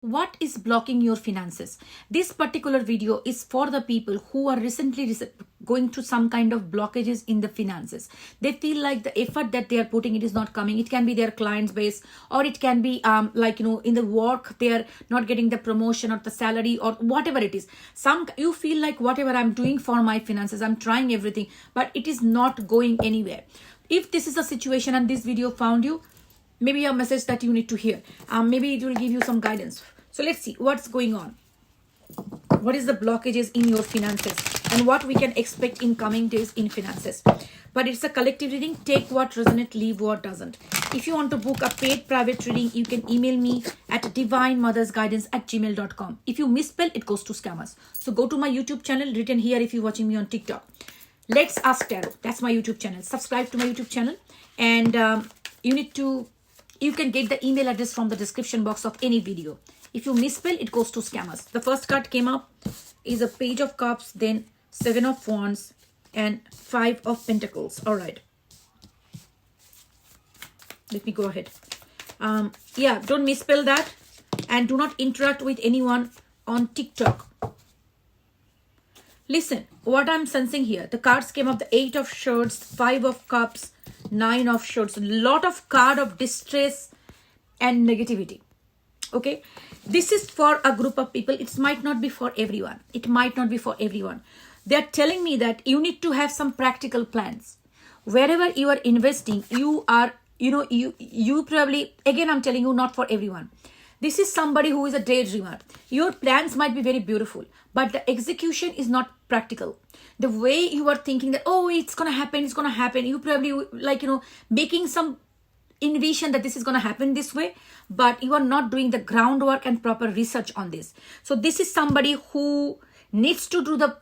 What is blocking your finances? This particular video is for the people who are recently going through some kind of blockages in the finances. They feel like the effort that they are putting, it is not coming. It can be their clients base, or it can be in the work they are not getting the promotion or the salary or whatever it is. You feel like whatever I'm doing for my finances, I'm trying everything, but it is not going anywhere. If this is a situation and this video found you, maybe a message that you need to hear, maybe it will give you some guidance. So let's see what's going on. What is the blockages in your finances and what we can expect in coming days in finances. But it's a collective reading. Take what resonates, leave what doesn't. If you want to book a paid private reading, you can email me at divinemothersguidance@gmail.com. If you misspell, it goes to scammers. So go to my YouTube channel, written here if you're watching me on TikTok. Let's Ask Tarot. That's my YouTube channel. Subscribe to my YouTube channel, and you can get the email address from the description box of any video. If you misspell, it goes to scammers. The first card came up is a Page of Cups, then 7 of Wands, and 5 of Pentacles. All right. Let me go ahead. Don't misspell that, and do not interact with anyone on TikTok. Listen, what I'm sensing here. The cards came up, the 8 of Swords, 5 of Cups, 9 of Swords. A lot of card of distress and negativity. Okay, this is for a group of people. It might not be for everyone. They're telling me that you need to have some practical plans. Wherever you are investing, you probably, again, I'm telling you, not for everyone. This is somebody who is a daydreamer. Your plans might be very beautiful, but the execution is not practical. The way you are thinking that, oh, it's going to happen. You probably making some envision that this is going to happen this way, but you are not doing the groundwork and proper research on this. So this is somebody who needs to do the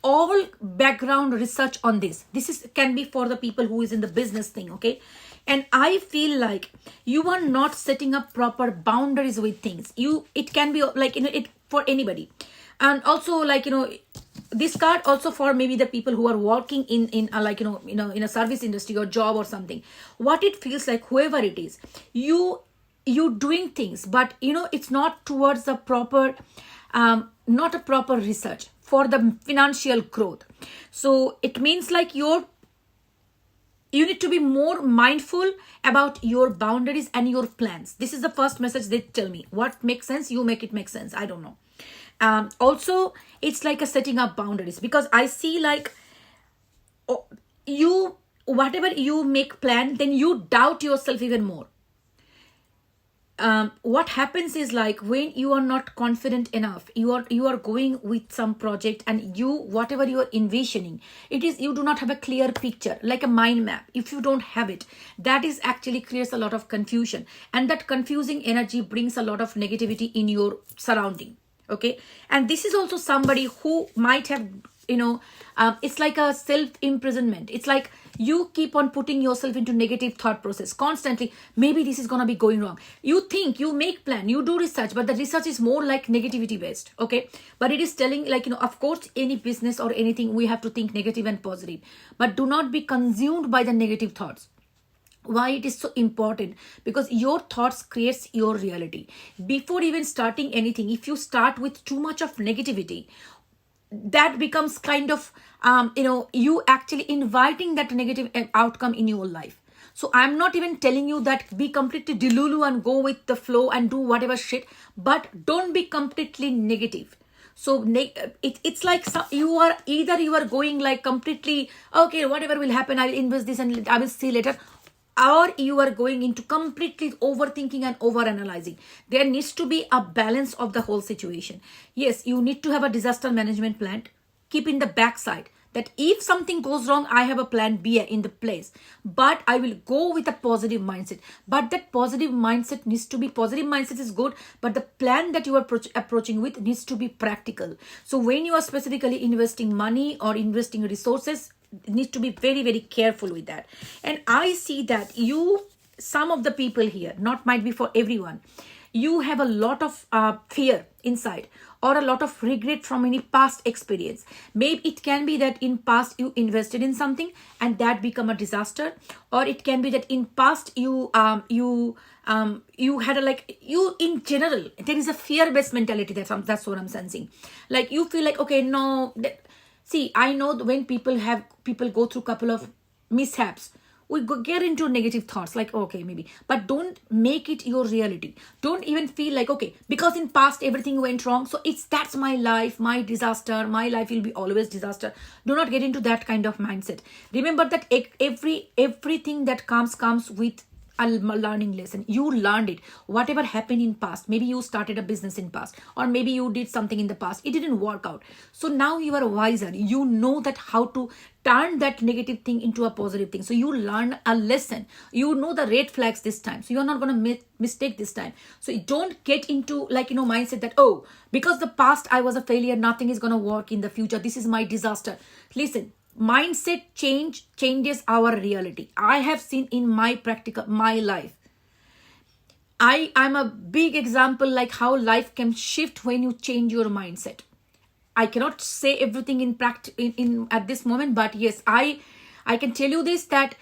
all background research on this. Can be for the people who is in the business thing. Okay, and I feel like you are not setting up proper boundaries with things. It can be it for anybody. And also this card also for maybe the people who are working in a service industry or job or something. What it feels like, whoever it is, you doing things, but it's not towards a proper not a proper research for the financial growth. So it means like you need to be more mindful about your boundaries and your plans. This is the first message they tell me. What makes sense, you make it make sense. I don't know. Also, it's like a setting up boundaries, because I see like whatever you make plan, then you doubt yourself even more. What happens is like when you are not confident enough, you are going with some project, and whatever you are envisioning, you do not have a clear picture, like a mind map. If you don't have it, that is actually creates a lot of confusion, and that confusing energy brings a lot of negativity in your surrounding. Okay, and this is also somebody who might have it's like a self-imprisonment. It's like you keep on putting yourself into negative thought process constantly. Maybe this is going to be going wrong. You think, you make plan, you do research, but the research is more like negativity based. Okay, but it is telling of course, any business or anything, we have to think negative and positive, but do not be consumed by the negative thoughts. Why it is so important? Because your thoughts creates your reality. Before even starting anything, if you start with too much of negativity, that becomes kind of you actually inviting that negative outcome in your life. So I'm not even telling you that be completely delulu and go with the flow and do whatever shit, but don't be completely negative. So it's like you are going like completely, okay, whatever will happen, I'll invest this and I will see later. Or you are going into completely overthinking and overanalyzing. There needs to be a balance of the whole situation. Yes, you need to have a disaster management plan. Keep in the backside that if something goes wrong, I have a plan B in the place. But I will go with a positive mindset. But that positive mindset is good, but the plan that you are approaching with needs to be practical. So when you are specifically investing money or investing resources, need to be very, very careful with that. And I see that some of the people here, not might be for everyone, you have a lot of fear inside, or a lot of regret from any past experience. Maybe it can be that in past you invested in something and that become a disaster, or it can be that in past you had a, like, you in general there is a fear based mentality. That's what I'm sensing. Like you feel like, okay, no, see, I know when people go through couple of mishaps, we get into negative thoughts like, okay, maybe, but don't make it your reality. Don't even feel like, okay, because in past everything went wrong, so that's my life, my disaster, my life will be always disaster. Do not get into that kind of mindset. Remember that everything that comes with a learning lesson. You learned it. Whatever happened in past, maybe you started a business in past, or maybe you did something in the past, it didn't work out, so now you are wiser. You know that how to turn that negative thing into a positive thing. So you learn a lesson. You know the red flags this time, so you're not going to mistake this time. So you don't get into, like, mindset that, oh, because the past I was a failure, nothing is going to work in the future, this is my disaster. Listen, mindset changes our reality. I have seen in my life. I'm a big example like how life can shift when you change your mindset. I cannot say everything in practice in at this moment, but yes, I can tell you this, that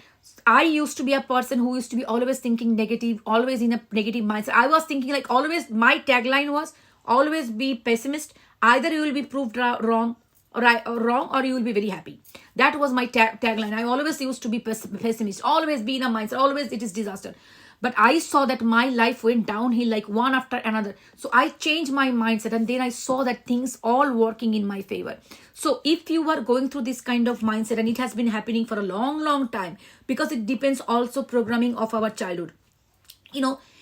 I used to be a person who used to be always thinking negative, always in a negative mindset. I was thinking like always, my tagline was always be pessimist. Either you will be proved wrong, or you will be very happy. That was my tagline. I always used to be pessimist, always be in a mindset, always it is disaster. But I saw that my life went downhill like one after another. So I changed my mindset, and then I saw that things all working in my favor. So if you are going through this kind of mindset, and it has been happening for a long time, because it depends also programming of our childhood.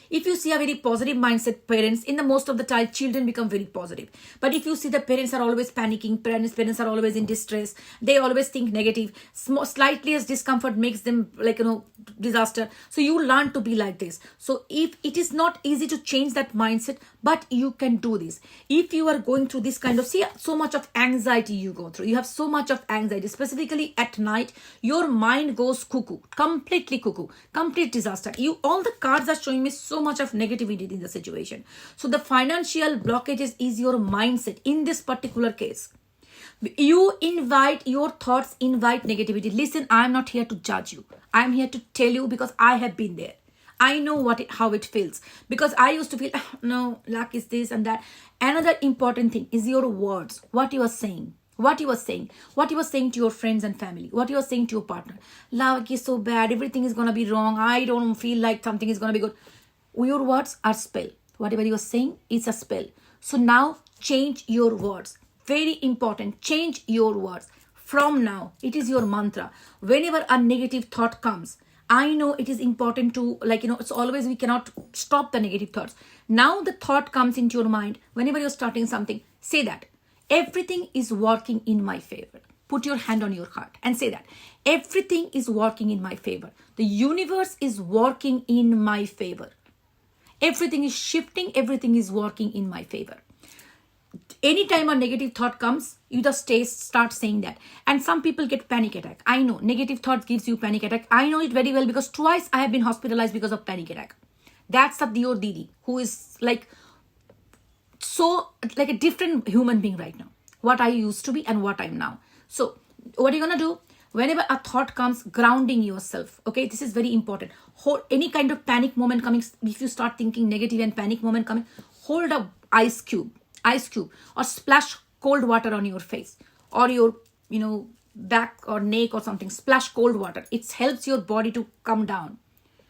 If you see a very positive mindset parents, in the most of the time children become very positive. But if you see the parents are always panicking, parents are always in distress, they always think negative, slightly as discomfort makes them like disaster. So you learn to be like this. So if it is not easy to change that mindset, but you can do this. If you are going through this kind of, see, so much of anxiety you go through, you have so much of anxiety, specifically at night, your mind goes cuckoo, completely cuckoo, complete disaster. All the cards are showing me so much of negativity in the situation. So the financial blockages is your mindset in this particular case. You invite your thoughts, invite negativity. Listen, I'm not here to judge you. I'm here to tell you because I have been there. I know how it feels, because I used to feel, no, luck is this and that. Another important thing is your words, what you are saying. What you are saying to your friends and family, what you are saying to your partner. Luck is so bad, everything is going to be wrong, I don't feel like something is going to be good. Your words are spell. Whatever you are saying is a spell. So now change your words. Very important. Change your words. From now, it is your mantra. Whenever a negative thought comes, I know it is important to, it's always, we cannot stop the negative thoughts. Now the thought comes into your mind. Whenever you're starting something, say that everything is working in my favor. Put your hand on your heart and say that everything is working in my favor. The universe is working in my favor. Everything is shifting. Everything is working in my favor. Anytime a negative thought comes, you just start saying that. And some people get panic attack. I know negative thoughts gives you panic attack. I know it very well because twice I have been hospitalized because of panic attack. That's the your Didi who is like a different human being right now. What I used to be and what I'm now. So what are you going to do? Whenever a thought comes, grounding yourself. Okay, this is very important. Any kind of panic moment coming, if you start thinking negative and panic moment coming, hold a ice cube, or splash cold water on your face or your, back or neck or something. Splash cold water. It helps your body to come down.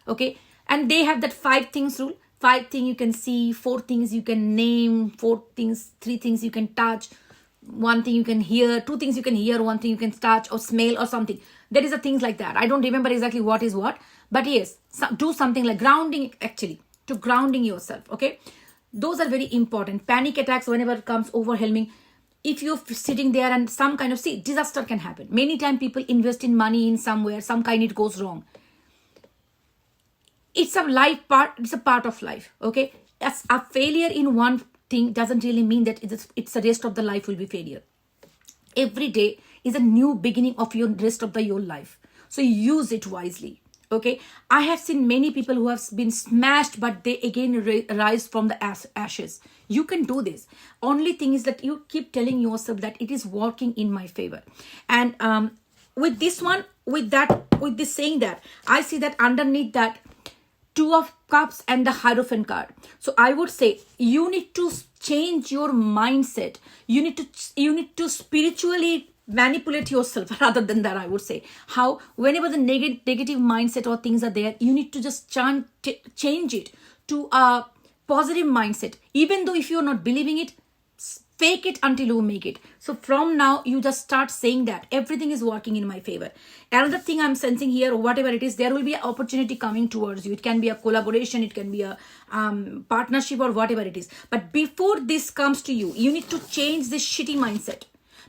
Okay, and they have that 5 things rule. 5 things you can see, 4 things you can name, 4 things, 3 things you can touch, 1 thing you can hear, 2 things you can hear, 1 thing you can touch or smell or something. There is a things like that. I don't remember exactly what is what, but yes, do something like grounding, actually, to grounding yourself. Okay, those are very important. Panic attacks, whenever it comes overwhelming, if you're sitting there and some kind of, disaster can happen. Many times people invest in money in somewhere, some kind it goes wrong. It's a life part. It's a part of life. Okay, as a failure in one thing doesn't really mean that it's the rest of the life will be failure. Every day is a new beginning of your rest of your life. So use it wisely. Okay, I have seen many people who have been smashed, but they again rise from the ashes. You can do this. Only thing is that you keep telling yourself that it is working in my favor. And with this one, with this saying that, I see that underneath that, Two of Cups and the Hierophant card. So I would say you need to change your mindset. You need to spiritually manipulate yourself. Rather than that, I would say, how whenever the negative mindset or things are there, you need to just change it to a positive mindset. Even though if you're not believing it, fake it until you make it. So from now, you just start saying that everything is working in my favor. Another thing I'm sensing here, or whatever it is, there will be an opportunity coming towards you. It can be a collaboration, it can be a partnership, or whatever it is. But before this comes to you, you need to change this shitty mindset,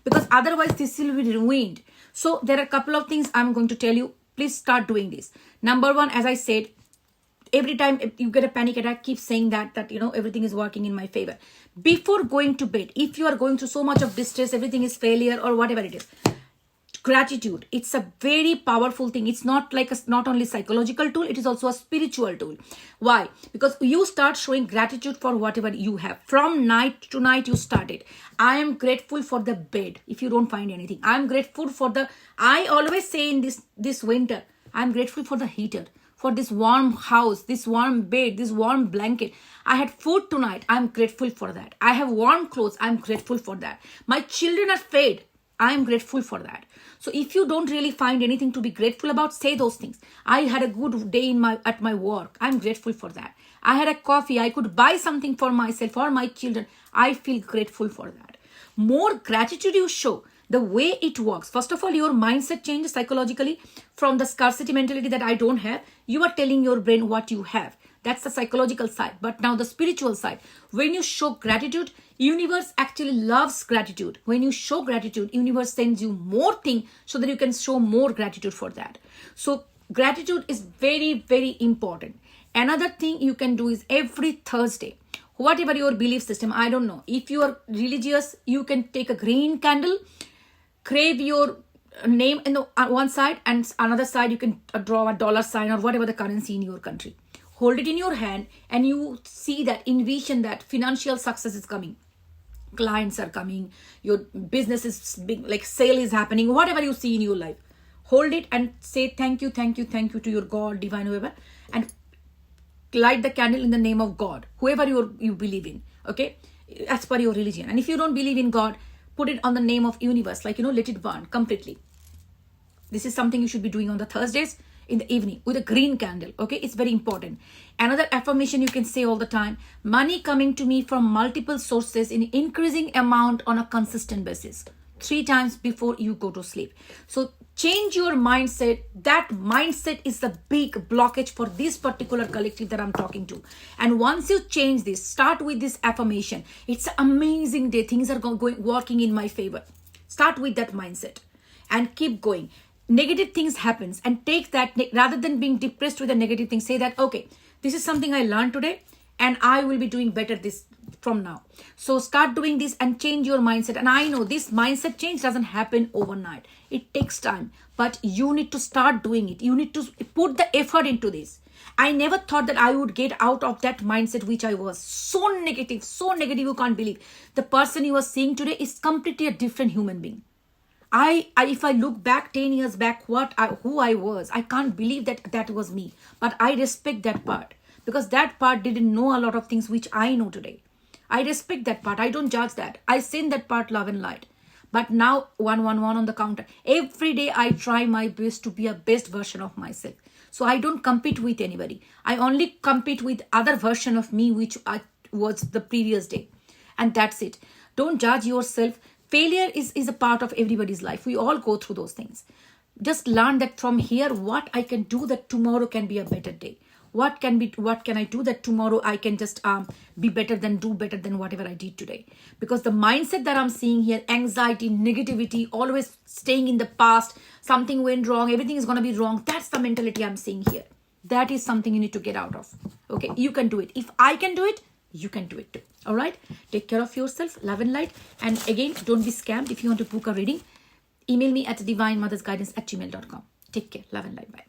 because otherwise this will be ruined. So there are a couple of things I'm going to tell you. Please start doing this. Number one, as I said, every time you get a panic attack, keep saying that everything is working in my favor. Before going to bed, if you are going through so much of distress, everything is failure or whatever it is, gratitude, it's a very powerful thing. It's not like not only psychological tool, it is also a spiritual tool. Why? Because you start showing gratitude for whatever you have. From night to night, you start it. I am grateful for the bed. If you don't find anything, I'm grateful for I always say in this winter, I'm grateful for the heater, for this warm house, this warm bed, this warm blanket. I had food tonight. I'm grateful for that. I have warm clothes. I'm grateful for that. My children are fed. I'm grateful for that. So if you don't really find anything to be grateful about, say those things. I had a good day at my work. I'm grateful for that. I had a coffee. I could buy something for myself or my children. I feel grateful for that. More gratitude you show, the way it works. First of all, your mindset changes psychologically from the scarcity mentality that I don't have. You are telling your brain what you have. That's the psychological side. But now the spiritual side. When you show gratitude, universe actually loves gratitude. When you show gratitude, universe sends you more things so that you can show more gratitude for that. So gratitude is very, very important. Another thing you can do is every Thursday, whatever your belief system, I don't know. If you are religious, you can take a green candle, crave your name in the one side, and another side you can draw a dollar sign or whatever the currency in your country. Hold it in your hand and you see that, envision that financial success is coming. Clients are coming, your business is big, like sale is happening, whatever you see in your life. Hold it and say thank you to your God, divine, whoever, and light the candle in the name of God, whoever you believe in, okay, as per your religion. And if you don't believe in God, put it on the name of universe, like, let it burn completely. This is something you should be doing on the Thursdays in the evening with a green candle, okay? It's very important. Another affirmation you can say all the time: money coming to me from multiple sources in increasing amount on a consistent basis. 3 times before you go to sleep. So change your mindset. That mindset is the big blockage for this particular collective that I'm talking to. And once you change this, start with this affirmation. It's an amazing day. Things are working in my favor. Start with that mindset and keep going. Negative things happens, and take that, rather than being depressed with a negative thing, say that, okay, this is something I learned today and I will be doing better this from now. So start doing this and change your mindset. And I know this mindset change doesn't happen overnight. It takes time, but you need to start doing it. You need to put the effort into this. I never thought that I would get out of that mindset which I was. So negative, you can't believe. The person you are seeing today is completely a different human being. If I look back 10 years back, who I was, I can't believe that was me. But I respect that part, because that part didn't know a lot of things which I know today. I respect that part. I don't judge that. I send that part love and light. But now 111 on the counter. Every day I try my best to be a best version of myself. So I don't compete with anybody. I only compete with other version of me which I was the previous day. And that's it. Don't judge yourself. Failure is a part of everybody's life. We all go through those things. Just learn that from here, what I can do that tomorrow can be a better day. What can I do that tomorrow I can just do better than whatever I did today. Because the mindset that I'm seeing here, anxiety, negativity, always staying in the past, something went wrong, everything is going to be wrong. That's the mentality I'm seeing here. That is something you need to get out of. Okay, you can do it. If I can do it, you can do it too. All right, take care of yourself, love and light. And again, don't be scammed. If you want to book a reading, email me at divinemothersguidance@gmail.com. Take care, love and light. Bye.